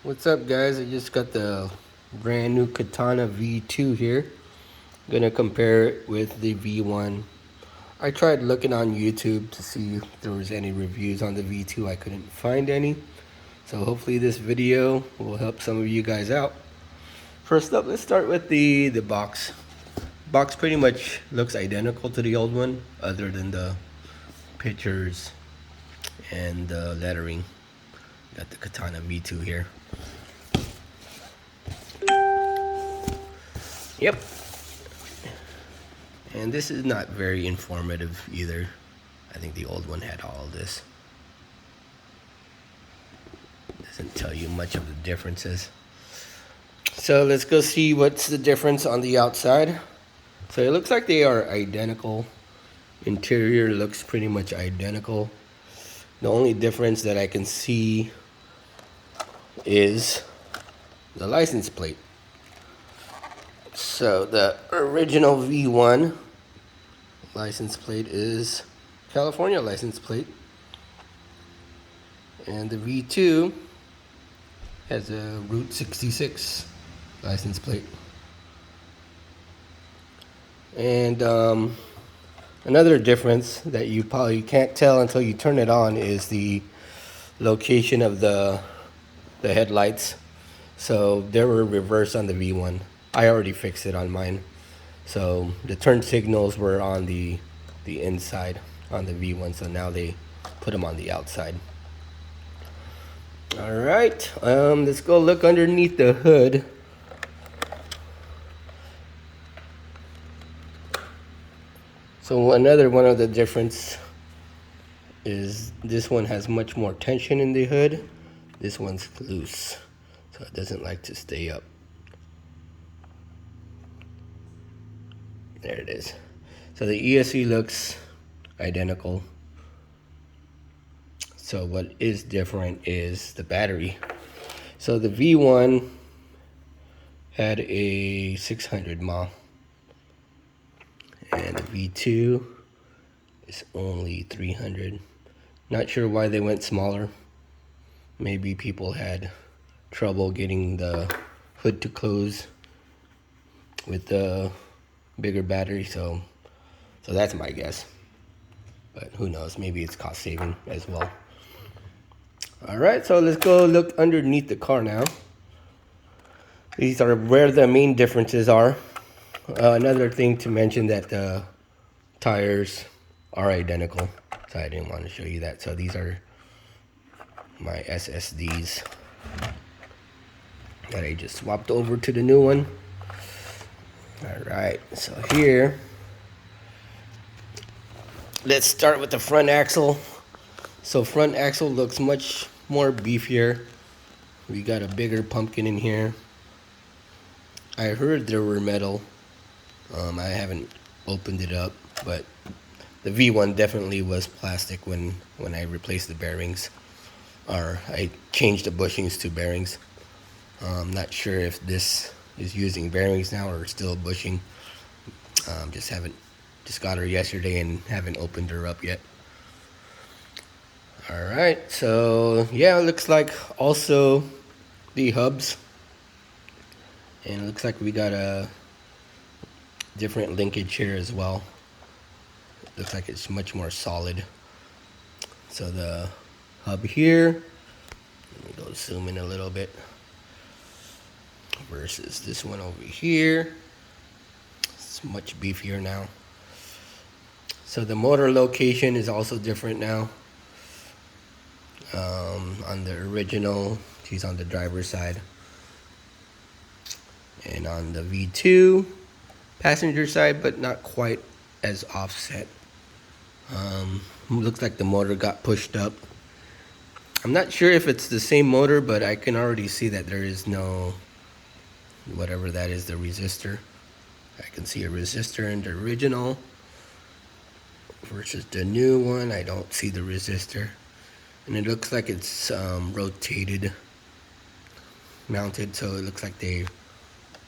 What's up, guys? I just got the brand new Katana V2 here. Gonna compare it with the V1. I tried looking on YouTube to see if there was any reviews on the V2. I couldn't find any. So hopefully this video will help some of you guys out. First up, let's start with the box. Box pretty much looks identical to the old one, other than the pictures and the lettering. Got the Katana V2 here. Yep. And this is not very informative either. I think the old one had all of this. Doesn't tell you much of the differences. So let's go see what's the difference on the outside. So it looks like they are identical. Interior looks pretty much identical. The only difference that I can see is the license plate. So the original V1 license plate is California license plate, and the V2 has a Route 66 license plate. And another difference that you probably can't tell until you turn it on is the location of the headlights. So they were reversed on the V1. I already fixed it on mine. So the turn signals were on the inside on the V1, so now they put them on the outside. All right, let's go look underneath the hood. So another one of the difference is this one has much more tension in the hood. This one's loose, so it doesn't like to stay up. There it is. So the ESC looks identical. So what is different is the battery. So the V1 had a 600 mAh, and the V2 is only 300. Not sure why they went smaller. Maybe people had trouble getting the hood to close with the bigger battery, so that's my guess. But who knows? Maybe it's cost saving as well. All right, so let's go look underneath the car now. These are where the main differences are. Another thing to mention that the tires are identical, so I didn't want to show you that. So these are my SSDs that I just swapped over to the new one. All right, so here, let's start with the front axle. So front axle looks much more beefier. We got a bigger pumpkin in here. I heard there were metal. I haven't opened it up, but the V1 definitely was plastic when I replaced the bearings, or I changed the bushings to bearings. I'm not sure if this is using bearings now or still bushing. Just got her yesterday and haven't opened her up yet. All right, so yeah, it looks like also the hubs, and it looks like we got a different linkage here as well. It looks like it's much more solid. So the hub here, let me go zoom in a little bit, versus this one over here. It's much beefier now. So the motor location is also different now. On the original, she's on the driver's side, and on the V2, passenger side, but not quite as offset. Looks like the motor got pushed up. I'm not sure if it's the same motor, but I can already see that there is no, whatever that is, the resistor. I can see a resistor in the original versus the new one. I don't see the resistor. And it looks like it's rotated, mounted, so it looks like they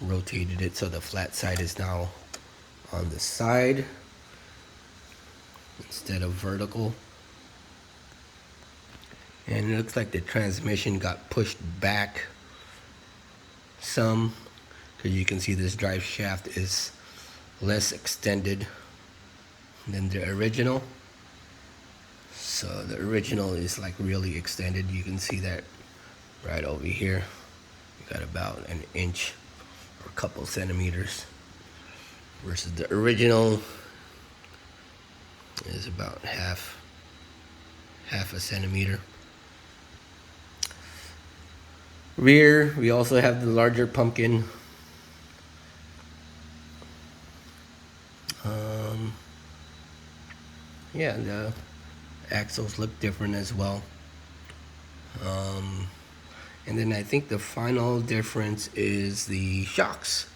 rotated it so the flat side is now on the side instead of vertical. And it looks like the transmission got pushed back some, because you can see this drive shaft is less extended than the original. So the original is like really extended. You can see that right over here. You got about an inch or a couple centimeters, versus the original is about half a centimeter. Rear, we also have the larger pumpkin. Yeah, the axles look different as well. And then I think the final difference is the shocks.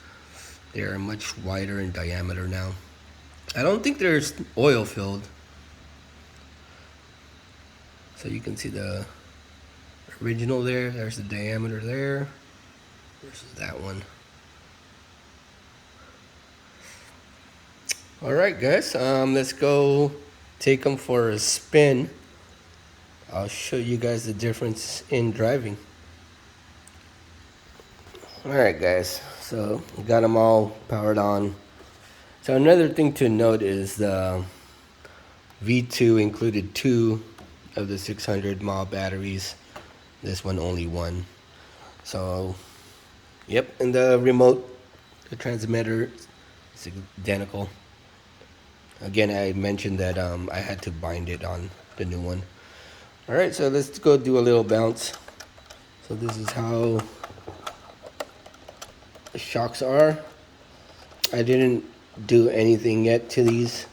They're much wider in diameter now. I don't think they're oil filled. So you can see the original there. There's the diameter there versus that one. All right, guys. Let's go take them for a spin. I'll show you guys the difference in driving. All right, guys. So we got them all powered on. So another thing to note is the V2 included 2 of the 600 mAh batteries. This one only 1. So, yep, and the remote, the transmitter is identical. Again, I mentioned that I had to bind it on the new one. All right, so let's go do a little bounce. So this is how the shocks are. I didn't do anything yet to these.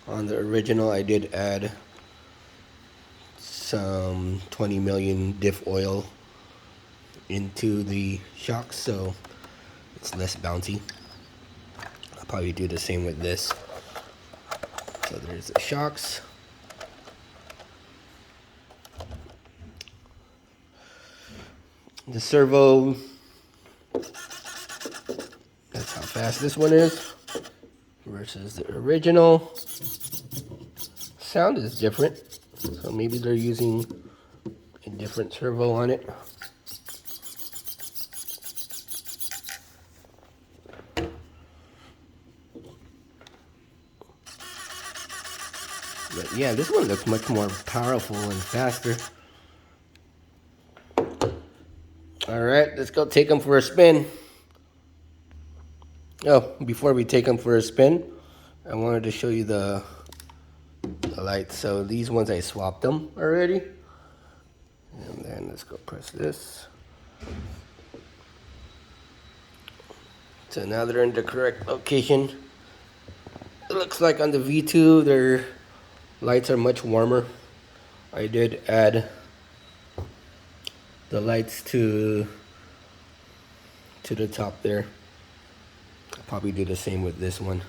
On the original, I did add some 20 million diff oil into the shocks, so it's less bouncy. I'll probably do the same with this. So there's the shocks. The servo, that's how fast this one is versus the original. Sound is different, so maybe they're using a different servo on it. But yeah, this one looks much more powerful and faster. All right, let's go take them for a spin. Oh, before we take them for a spin, I wanted to show you the lights. So these ones, I swapped them already. And then let's go press this. So now they're in the correct location. It looks like on the V2, their lights are much warmer. I did add the lights to the top there. I'll probably do the same with this one.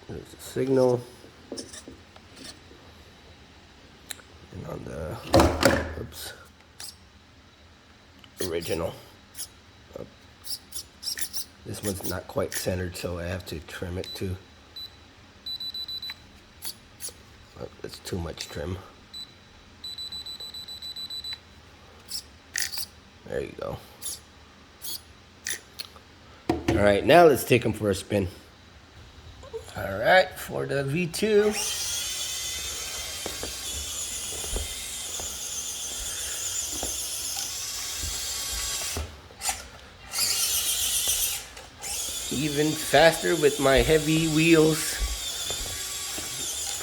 There's the signal. And on the, oops, original. Oh, this one's not quite centered, so I have to trim it too. Oh, that's too much trim. There you go. All right, now let's take them for a spin. All right, for the V2. Even faster with my heavy wheels.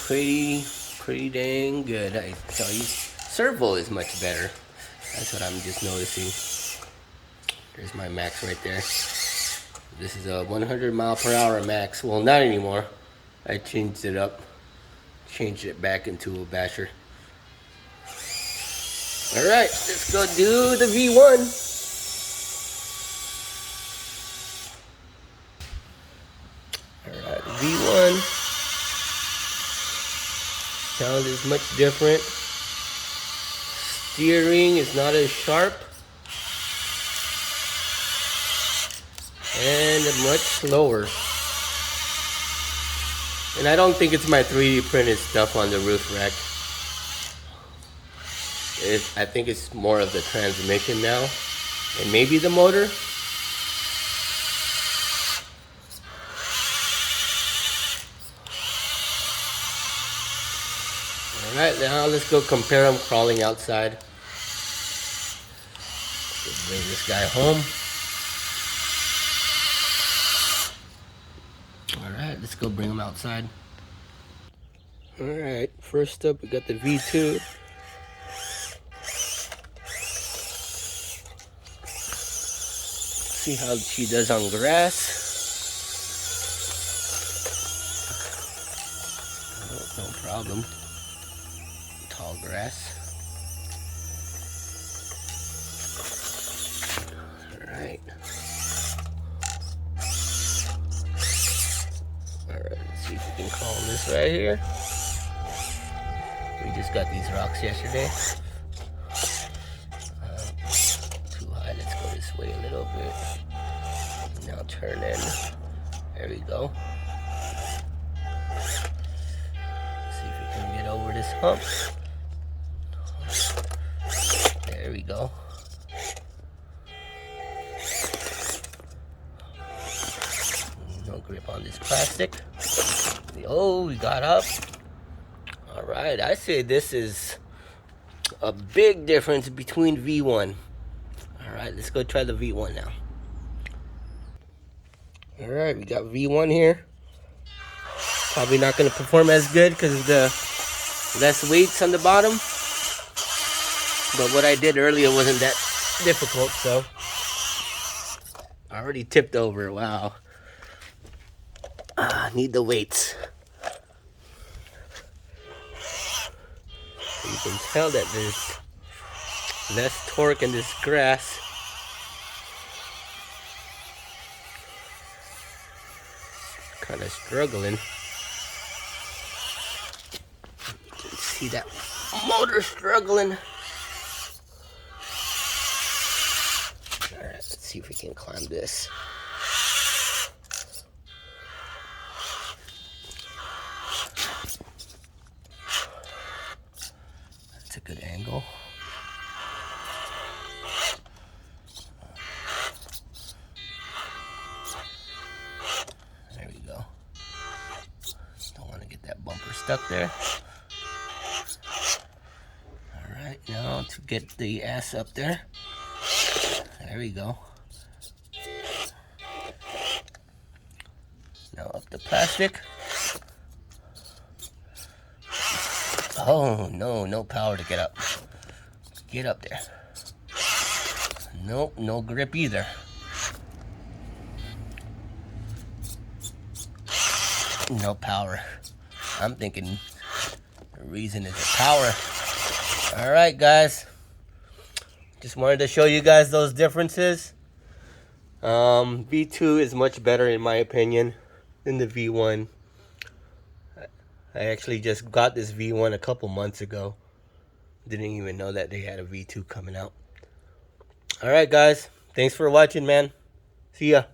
Pretty dang good, I tell you. Servo is much better. That's what I'm just noticing. There's my max right there. This is a 100 mile per hour max. Well, not anymore. I changed it up. Changed it back into a basher. Alright, let's go do the V1. Alright, V1. Sound is much different. Steering is not as sharp. And much slower. And I don't think it's my 3D printed stuff on the roof rack. I think it's more of the transmission now. And maybe the motor. Alright, now let's go compare them crawling outside. Let's bring this guy home. Alright, let's go bring him outside. Alright, first up we got the V2. See how she does on grass. Oh, no problem. Tall grass. Alright. Alright, let's see if we can calm this right here. We just got these rocks yesterday. Too high, let's go this way a little bit. Now turn in. There we go. See if we can get over this hump. There we go. No grip on this plastic. Oh, we got up. Alright, I say this is a big difference between V1. Alright, let's go try the V1 now. Alright, we got V1 here. Probably not going to perform as good because of the less weights on the bottom. But what I did earlier wasn't that difficult, so. I already tipped over, wow. Need the weights. You can tell that there's less torque in this grass. Kind of struggling. You can see that motor struggling. Alright, let's see if we can climb this. That's a good angle. There we go. Don't want to get that bumper stuck there. Alright, now to get the ass up there. There we go. Now up the plastic. Oh, no, no power to get up. Get up there. Nope, no grip either. No power. I'm thinking the reason is the power. Alright, guys. Just wanted to show you guys those differences. V2 is much better in my opinion than the V1. I actually just got this V1 a couple months ago. Didn't even know that they had a V2 coming out. Alright guys, thanks for watching, man. See ya.